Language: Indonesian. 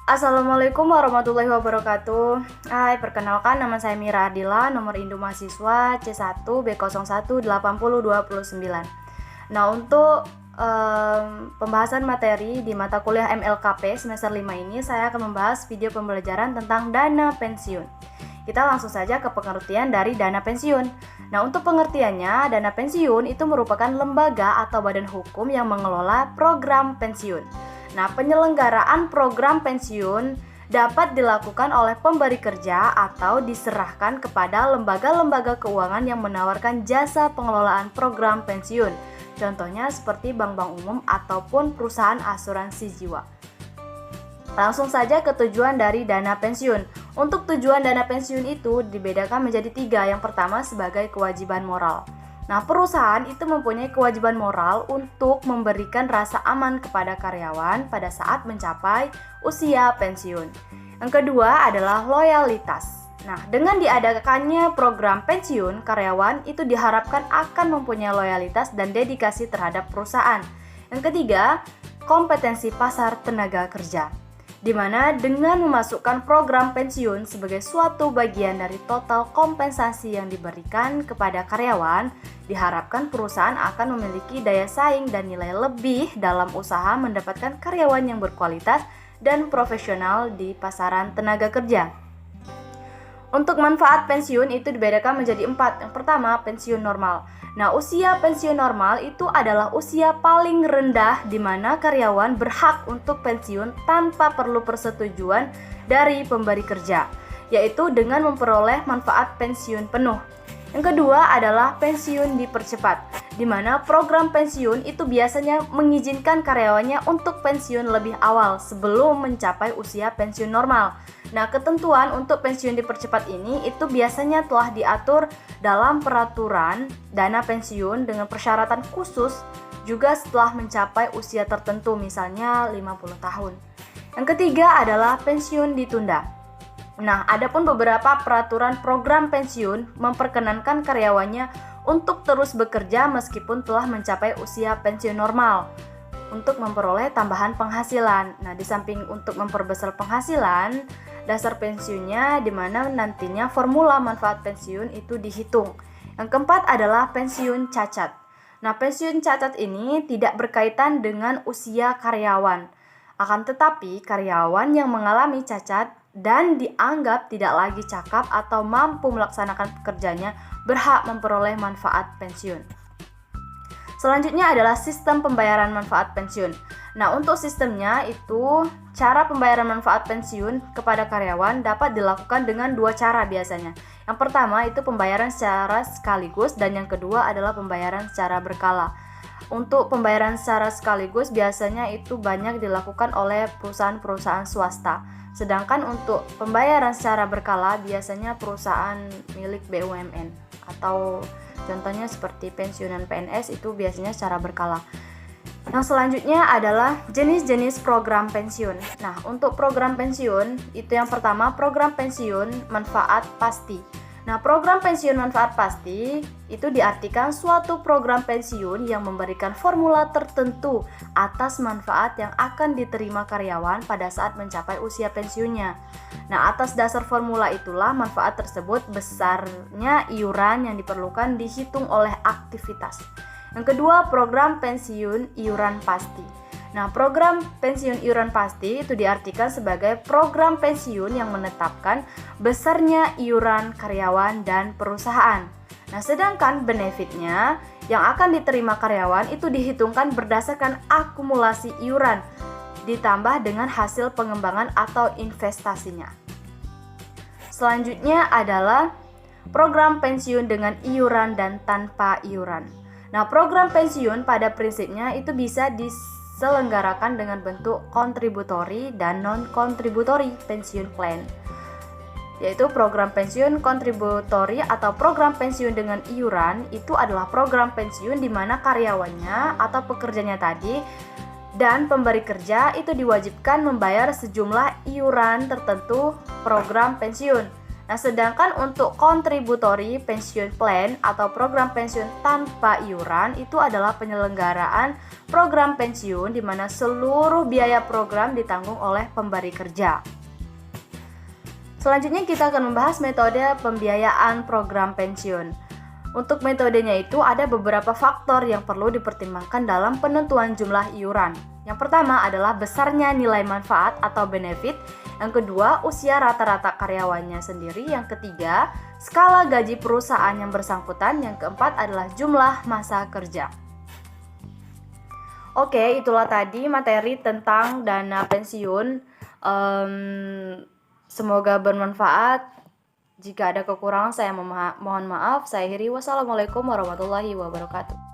Assalamualaikum warahmatullahi wabarakatuh. Hai, perkenalkan nama saya Mira Ardila, nomor induk mahasiswa C1B01808029. Nah, untuk pembahasan materi di mata kuliah MLKP semester 5 ini saya akan membahas video pembelajaran tentang dana pensiun. Kita langsung saja ke pengertian dari dana pensiun. Nah, untuk pengertiannya, dana pensiun itu merupakan lembaga atau badan hukum yang mengelola program pensiun. Nah, penyelenggaraan program pensiun dapat dilakukan oleh pemberi kerja atau diserahkan kepada lembaga-lembaga keuangan yang menawarkan jasa pengelolaan program pensiun. Contohnya seperti bank-bank umum ataupun perusahaan asuransi jiwa. Langsung saja ke tujuan dari dana pensiun. Untuk tujuan dana pensiun itu dibedakan menjadi 3. Yang pertama sebagai kewajiban moral. Nah, perusahaan itu mempunyai kewajiban moral untuk memberikan rasa aman kepada karyawan pada saat mencapai usia pensiun. Yang kedua adalah loyalitas. Nah, dengan diadakannya program pensiun, karyawan itu diharapkan akan mempunyai loyalitas dan dedikasi terhadap perusahaan. Yang ketiga, kompetensi pasar tenaga kerja, di mana dengan memasukkan program pensiun sebagai suatu bagian dari total kompensasi yang diberikan kepada karyawan, diharapkan perusahaan akan memiliki daya saing dan nilai lebih dalam usaha mendapatkan karyawan yang berkualitas dan profesional di pasaran tenaga kerja. Untuk manfaat pensiun itu dibedakan menjadi 4. Yang pertama, pensiun normal. Nah, usia pensiun normal itu adalah usia paling rendah di mana karyawan berhak untuk pensiun tanpa perlu persetujuan dari pemberi kerja, yaitu dengan memperoleh manfaat pensiun penuh. Yang kedua adalah pensiun dipercepat, di mana program pensiun itu biasanya mengizinkan karyawannya untuk pensiun lebih awal sebelum mencapai usia pensiun normal. Nah, ketentuan untuk pensiun dipercepat ini itu biasanya telah diatur dalam peraturan dana pensiun dengan persyaratan khusus juga setelah mencapai usia tertentu, misalnya 50 tahun. Yang ketiga adalah pensiun ditunda. Nah, adapun beberapa peraturan program pensiun memperkenankan karyawannya untuk terus bekerja meskipun telah mencapai usia pensiun normal untuk memperoleh tambahan penghasilan. Nah, di samping untuk memperbesar penghasilan, dasar pensiunnya di mana nantinya formula manfaat pensiun itu dihitung. Yang keempat adalah pensiun cacat. Nah, pensiun cacat ini tidak berkaitan dengan usia karyawan. Akan tetapi, karyawan yang mengalami cacat dan dianggap tidak lagi cakap atau mampu melaksanakan pekerjaannya berhak memperoleh manfaat pensiun. Selanjutnya adalah sistem pembayaran manfaat pensiun. Nah, untuk sistemnya itu cara pembayaran manfaat pensiun kepada karyawan dapat dilakukan dengan 2 cara biasanya. Yang pertama itu pembayaran secara sekaligus dan yang kedua adalah pembayaran secara berkala. Untuk pembayaran secara sekaligus biasanya itu banyak dilakukan oleh perusahaan-perusahaan swasta. Sedangkan untuk pembayaran secara berkala biasanya perusahaan milik BUMN atau contohnya seperti pensiunan PNS itu biasanya secara berkala. Yang selanjutnya adalah jenis-jenis program pensiun. Nah, untuk program pensiun itu yang pertama program pensiun manfaat pasti. Nah, program pensiun manfaat pasti itu diartikan suatu program pensiun yang memberikan formula tertentu atas manfaat yang akan diterima karyawan pada saat mencapai usia pensiunnya. Nah, atas dasar formula itulah manfaat tersebut besarnya iuran yang diperlukan dihitung oleh aktivitas. Yang kedua, program pensiun iuran pasti. Nah, program pensiun iuran pasti itu diartikan sebagai program pensiun yang menetapkan besarnya iuran karyawan dan perusahaan. Nah, sedangkan benefitnya yang akan diterima karyawan itu dihitungkan berdasarkan akumulasi iuran ditambah dengan hasil pengembangan atau investasinya. Selanjutnya adalah program pensiun dengan iuran dan tanpa iuran. Nah, program pensiun pada prinsipnya itu bisa diselenggarakan dengan bentuk kontributori dan non-kontributori pensiun plan, yaitu program pensiun kontributori atau program pensiun dengan iuran itu adalah program pensiun di mana karyawannya atau pekerjanya tadi dan pemberi kerja itu diwajibkan membayar sejumlah iuran tertentu program pensiun. Nah, sedangkan untuk contributory pension plan atau program pensiun tanpa iuran itu adalah penyelenggaraan program pensiun di mana seluruh biaya program ditanggung oleh pemberi kerja. Selanjutnya kita akan membahas metode pembiayaan program pensiun. Untuk metodenya itu ada beberapa faktor yang perlu dipertimbangkan dalam penentuan jumlah iuran. Yang pertama adalah besarnya nilai manfaat atau benefit. Yang kedua, usia rata-rata karyawannya sendiri. Yang ketiga, skala gaji perusahaan yang bersangkutan. Yang keempat adalah jumlah masa kerja. Oke, itulah tadi materi tentang dana pensiun. Semoga bermanfaat. Jika ada kekurangan saya mohon maaf. Saya akhiri. Wassalamualaikum warahmatullahi wabarakatuh.